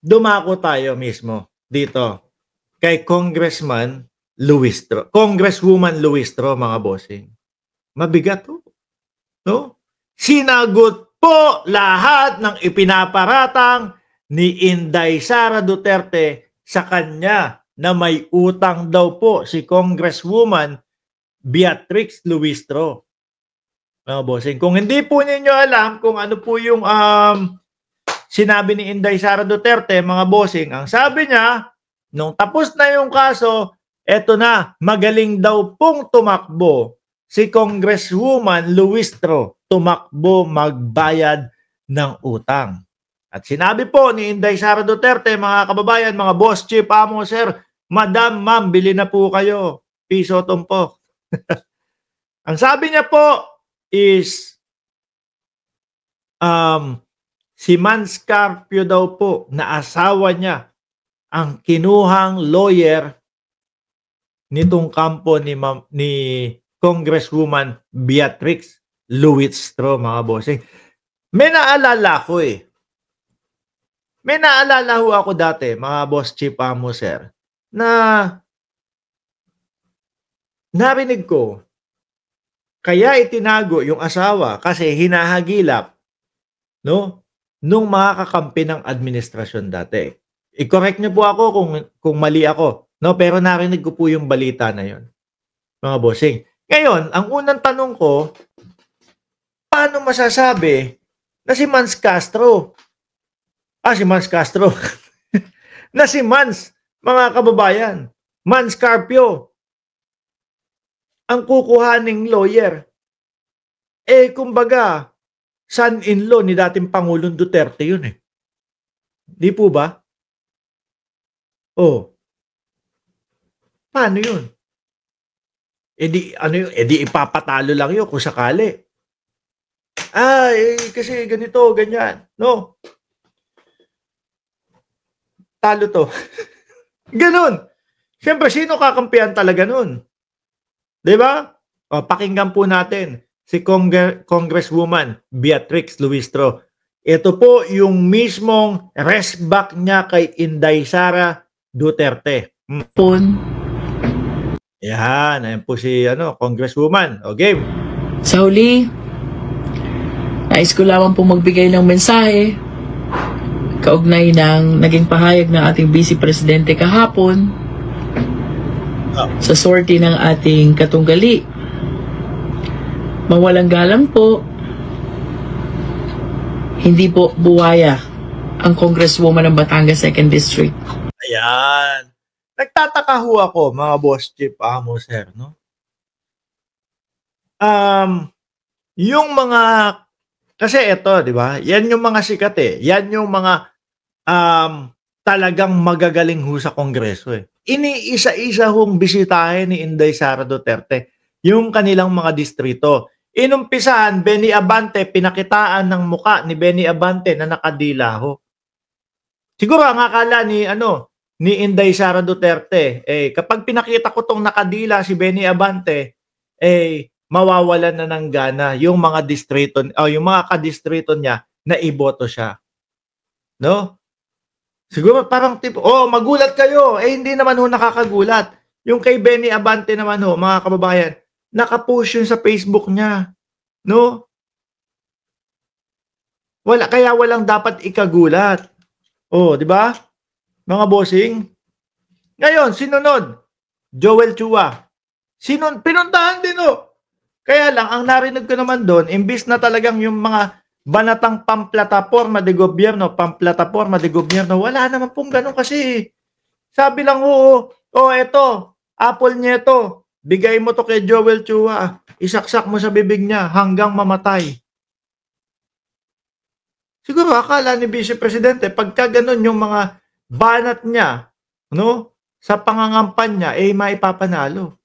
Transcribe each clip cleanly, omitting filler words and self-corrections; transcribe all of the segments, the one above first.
dumako tayo mismo dito kay Congresswoman Luistro, mga bossing. Mabigat to, no? Sinagot po lahat ng ipinaparatang ni Inday Sara Duterte sa kanya na may utang daw po si Congresswoman Beatrix Luistro. Mga bossing, kung hindi po ninyo alam kung ano po yung sinabi ni Inday Sara Duterte, mga bossing, ang sabi niya, nung tapos na yung kaso, eto na, magaling daw pong tumakbo si Congresswoman Luistro, tumakbo magbayad ng utang. At sinabi po ni Inday Sara Duterte, mga kababayan, mga boss, chief, amo, sir, madam, ma'am, bili na po kayo. Piso tumpok. Ang sabi niya po is, si Mans Carpio daw po na asawa niya ang kinuhang lawyer nitong kampo ni Congresswoman Beatrix Luistro, mga bossing. May naalala ko May naalala ho ako dati, mga boss, chief, amo, sir, na narinig ko, kaya itinago yung asawa kasi hinahagilap, no, nung mga kakampi ng administrasyon dati. I-correct niyo po ako kung mali ako, no, pero narinig ko po yung balita na yon, mga bossing. Ngayon, ang unang tanong ko, paano masasabi na si Mans Castro, si Mans Castro, na si Mans, mga kababayan, Mans Carpio, ang kukuhaning lawyer, kumbaga, son-in-law ni dating Pangulong Duterte yun eh. Di po ba? Paano yun? Di ipapatalo lang yun kung sakali. Kasi ganito, ganyan. No. Talo to. Ganun. Siyempre, sino kakampihan talaga nun? Diba? Pakinggan po natin si Congresswoman Beatrix Luistro. Ito po yung mismong resback niya kay Inday Sara Duterte. Yan, ayan po si Congresswoman. O, game. Sa huli, nais ko lamang po magbigay ng mensahe kaugnay ng naging pahayag ng ating Vice Presidente kahapon sa sortie ng ating katunggali. Mawalang galang po, hindi po buwaya ang Congresswoman ng Batangas 2nd District. Ayan. Nagtataka ho ako, mga boss, chief, amo, sir, no? Yung mga, kasi ito, di ba? Yan yung mga sikat eh. Yan yung mga talagang magagaling ho sa Kongreso eh. Iniisa-isa hong bisitahin ni Inday Sara Duterte yung kanilang mga distrito. Inumpisahan, Benny Abante, pinakitaan ng muka ni Benny Abante na nakadila ho. Siguro ang akala ni Inday Sara Duterte, kapag pinakita ko tong nakadila si Benny Abante, mawawalan na ng gana yung mga distrito yung mga kadistrito niya na iboto siya. No? Siguro parang tipo, magulat kayo. Hindi naman ho nakakagulat. Yung kay Benny Abante naman ho, mga kababayan, nakapost yun sa Facebook niya. No? Kaya walang dapat ikagulat. Di ba? Mga bossing. Ngayon, sinunod, Joel Chua. Pinuntahan din Kaya lang, ang narinig ko naman doon, imbis na talagang yung mga banatang pamplataporma de gobyerno, wala naman pong ganun kasi. Sabi lang, eto, apple niya ito, bigay mo to kay Joel Chua, isaksak mo sa bibig niya hanggang mamatay. Siguro akala ni Vice Presidente, pagka ganun yung mga banat niya, no, sa pangangampan niya, maipapanalo.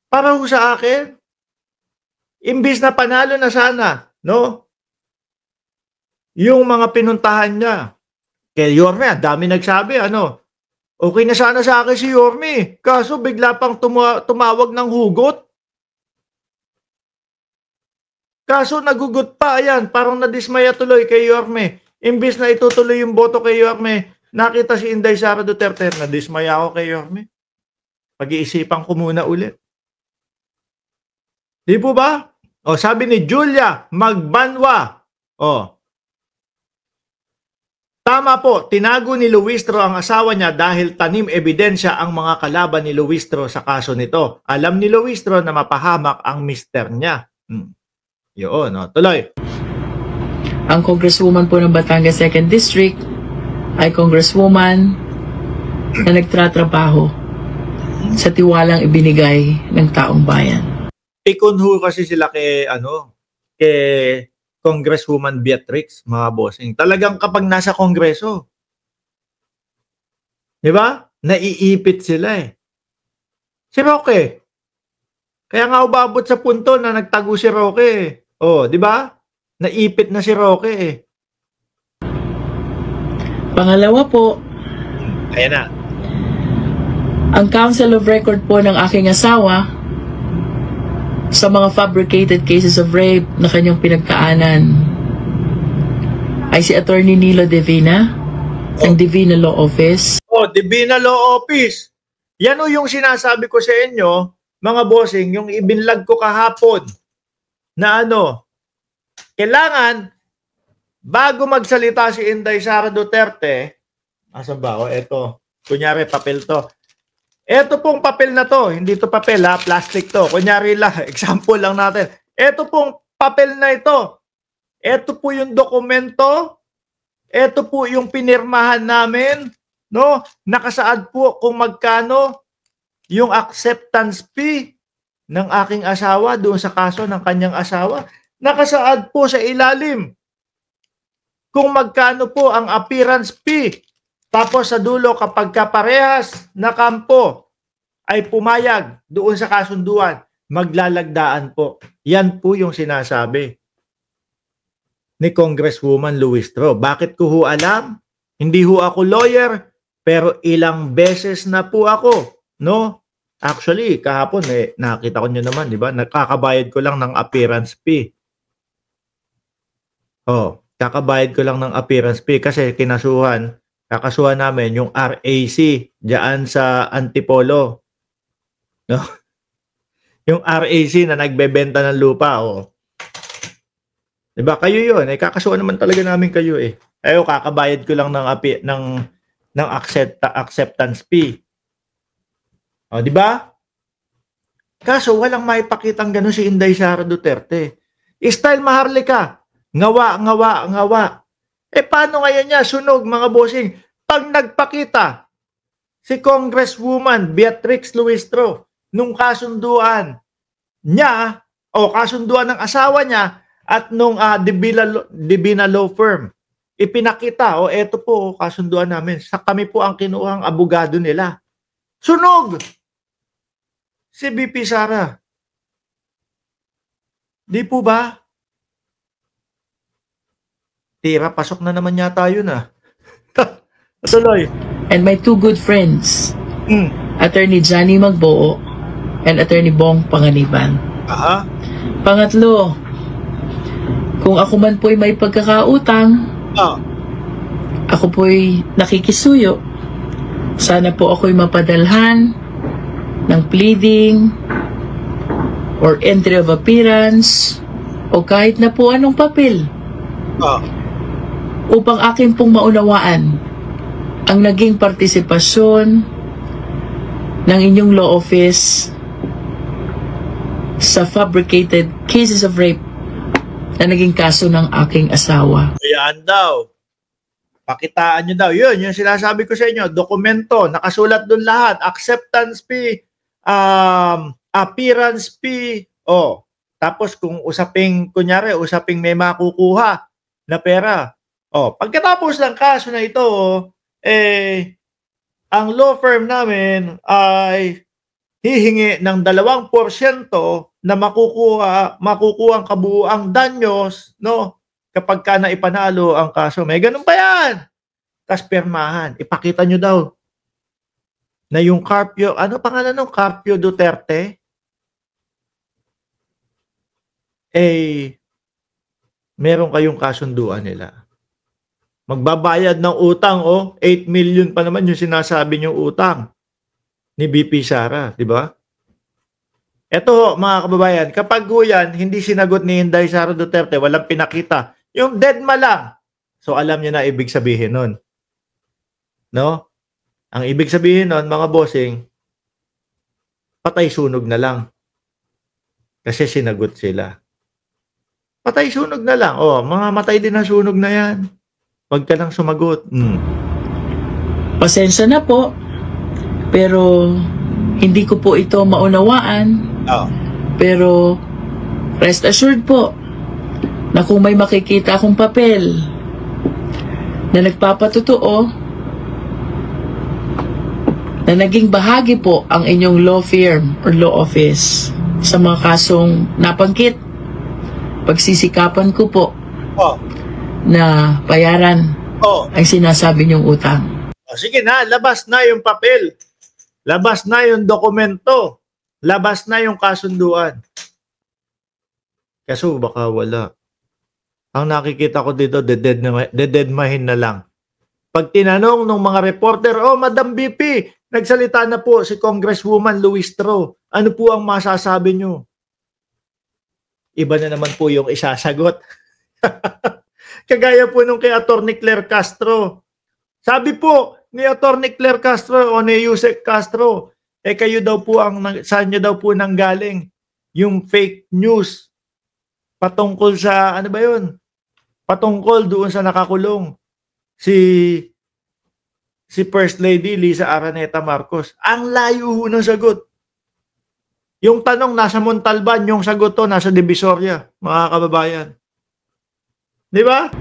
Para ho sa akin, imbis na panalo na sana, no, yung mga pinuntahan niya. Kay Yorme, dami nagsabi, okay na sana sa akin si Yorme, kaso bigla pang tumawag ng hugot. Kaso nagugot pa, ayan, parang nadismaya tuloy kay Yorme. Imbis na itutuloy yung boto kay Yorme, nakita si Inday Sara Duterte, na-dismaya ako kay Yorme. Pag-iisipan ko muna ulit. Di po ba? O, sabi ni Julia Magbanwa. O, tama po, tinago ni Luistro ang asawa niya dahil tanim ebidensya ang mga kalaban ni Luistro sa kaso nito. Alam ni Luistro na mapahamak ang mister niya. Yun, o, tuloy. Ang congresswoman po ng Batangas 2nd District ay congresswoman na nagtratrabaho sa tiwalang ibinigay ng taong bayan. Ikunho kasi sila kay Congresswoman Beatrix, mga bossing. Talagang kapag nasa kongreso, di ba? Naiipit sila eh. Si Roque. Kaya nga ubabot sa punto na nagtago si Roque eh. Oh, di ba? Naipit na si Roque eh. Pangalawa po, ayan na. ang Council of Record po ng aking asawa sa mga fabricated cases of rape na kanyang pinagkaanan ay si Attorney Nilo Divina ng Divina Law Office. Oh, Divina Law Office. Yan o yung sinasabi ko sa inyo, mga bossing, yung ibinlag ko kahapon na kailangan bago magsalita si Inday Sara Duterte, asan ba? O, eto. Kunyari, papel to. Eto pong papel na to, hindi to papel ha, plastic to. Kunyari lang, example lang natin. Eto pong papel na ito. Eto po yung dokumento. Eto po yung pinirmahan namin. No? Nakasaad po kung magkano yung acceptance fee ng aking asawa doon sa kaso ng kanyang asawa. Nakasaad po sa ilalim kung magkano po ang appearance fee. Tapos sa dulo, kapag kaparehas na kampo ay pumayag doon sa kasunduan, maglalagdaan po. Yan po yung sinasabi ni Congresswoman Luistro. Bakit ko ho alam? Hindi ho ako lawyer, pero ilang beses na po ako, no? Actually, kahapon nakita ko nyo naman, di ba? Nakakabayad ko lang ng appearance fee. Oh, kakabayad ko lang ng appearance fee kasi kakasuhan namin yung RAC diyan sa Antipolo. No? Yung RAC na nagbebenta ng lupa, oh. 'Di ba? Kayo 'yun, kakasuhan naman talaga namin kayo eh. Ayo, kakabayad ko lang ng acceptance fee. Oh, 'di ba? Kaso walang maipakitang ganun si Inday Sara Duterte. Style Maharlika. Ngawa. Paano ngayon niya sunog, mga bossing? Pag nagpakita si Congresswoman Beatrix Luistro nung kasunduan niya o kasunduan ng asawa niya at nung Divina Law Firm, ipinakita, eto po kasunduan namin. Sa kami po ang kinuhang abogado nila. Sunog! Si BP Sara. Di po ba? Tira, pasok na naman yata yun Tuloy. And my two good friends, Attorney Johnny Magboo and Attorney Bong Panganiban. Aha. Pangatlo, kung ako man po'y may pagkakautang, ako po'y nakikisuyo, sana po ako'y mapadalhan ng pleading or entry of appearance o kahit na po anong papel upang akin pong maunawaan ang naging partisipasyon ng inyong law office sa fabricated cases of rape na naging kaso ng aking asawa. Ayan daw. Pakitaan nyo daw. Yun, yung sinasabi ko sa inyo, dokumento, nakasulat doon lahat, acceptance fee, appearance fee, tapos kung kunyari, usaping may makukuha na pera. Pagkatapos ng kaso na ito, ang law firm namin ay hihingi ng 2% na makukuha ang kabuuang danyos, no? Kapag ka na ipanalo ang kaso. May ganun pa yan. Tapos permahan. Ipakita nyo daw na yung Carpio, ano pangalan ng Carpio Duterte? Meron kayong kasunduan nila. Magbabayad ng utang, 8 million pa naman yung sinasabi niyong utang ni BP Sara, di ba? Eto mga kababayan, kapag yan, hindi sinagot ni Inday Sara Duterte, walang pinakita, yung deadma lang. So alam niyo na ibig sabihin nun. No? Ang ibig sabihin nun, mga bossing, patay sunog na lang. Kasi sinagot sila. Patay sunog na lang. Mga matay din ang sunog na yan. Huwag ka lang sumagot. Pasensya na po, pero hindi ko po ito maunawaan. Pero rest assured po na kung may makikita akong papel na nagpapatotoo na naging bahagi po ang inyong law firm or law office sa mga kasong napangkit, pagsisikapan ko po na bayaran ang sinasabi niyong utang. Sige na, labas na yung papel. Labas na yung dokumento. Labas na yung kasunduan. Kaso baka wala. Ang nakikita ko dito, dededmahin na lang. Pag tinanong ng mga reporter, Madam BP, nagsalita na po si Congresswoman Luistro. Ano po ang masasabi nyo? Iba na naman po yung isasagot. Kagaya po nung kay Atty. Claire Castro. Sabi po ni Atty. Claire Castro o ni Yusek Castro, kayo daw po saan nyo daw po nanggaling yung fake news patungkol sa, ano ba yun? Patungkol doon sa nakakulong si First Lady Lisa Araneta Marcos. Ang layo ho ng sagot. Yung tanong nasa Montalban, yung sagot to nasa Divisoria, mga kababayan. Di ba?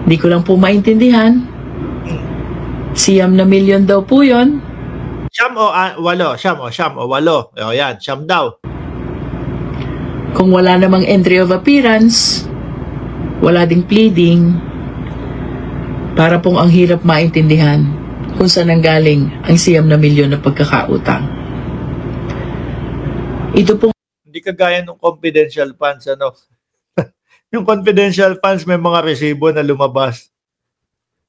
Hindi ko lang po maintindihan. Siyam na milyon daw po yun. Siyam o walo? Siyam o walo. Yan, siyam daw. Kung wala namang entry of appearance, wala ding pleading, para pong ang hirap maintindihan kung saan nanggaling ang siyam na milyon na pagkakautang. Ito pong hindi kagaya ng confidential funds, yung confidential funds may mga resibo na lumabas.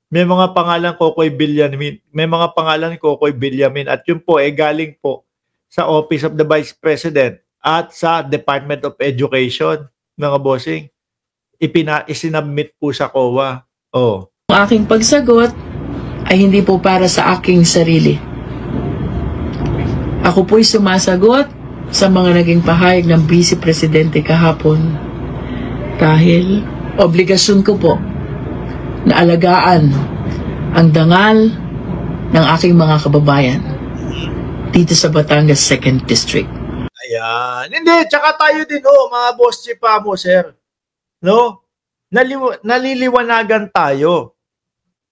May mga pangalan Kokoy Villamin, at yun po galing po sa Office of the Vice President at sa Department of Education, mga bossing. Isinabmit po sa COA. Ang aking pagsagot ay hindi po para sa aking sarili. Ako po'y sumasagot sa mga naging pahayag ng Vice Presidente kahapon dahil obligasyon ko po na alagaan ang dangal ng aking mga kababayan dito sa Batangas 2nd District. Ayan. Hindi, tsaka tayo din mga boss chipa mo, sir. No? Naliliwanagan tayo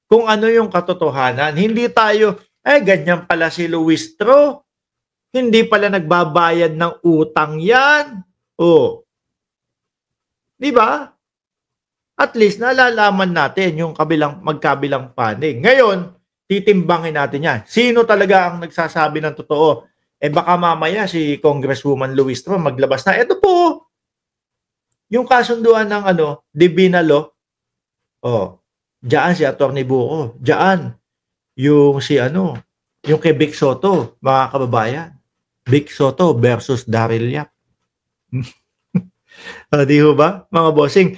kung ano yung katotohanan. Hindi tayo, ganyan pala si Luistro. Hindi pala nagbabayad ng utang yan. Di ba? At least nalalaman natin yung magkabilang panig. Ngayon, titimbangin natin yan. Sino talaga ang nagsasabi ng totoo? Baka mamaya si Congresswoman Luistro maglabas na. Ito po, yung kasunduan ng Divina Law. Diyan si Atty. Buko. Diyan yung yung kay Vic Soto, mga kababayan. Vic Soto versus Daryl Yap. Di ho ba, mga bossing?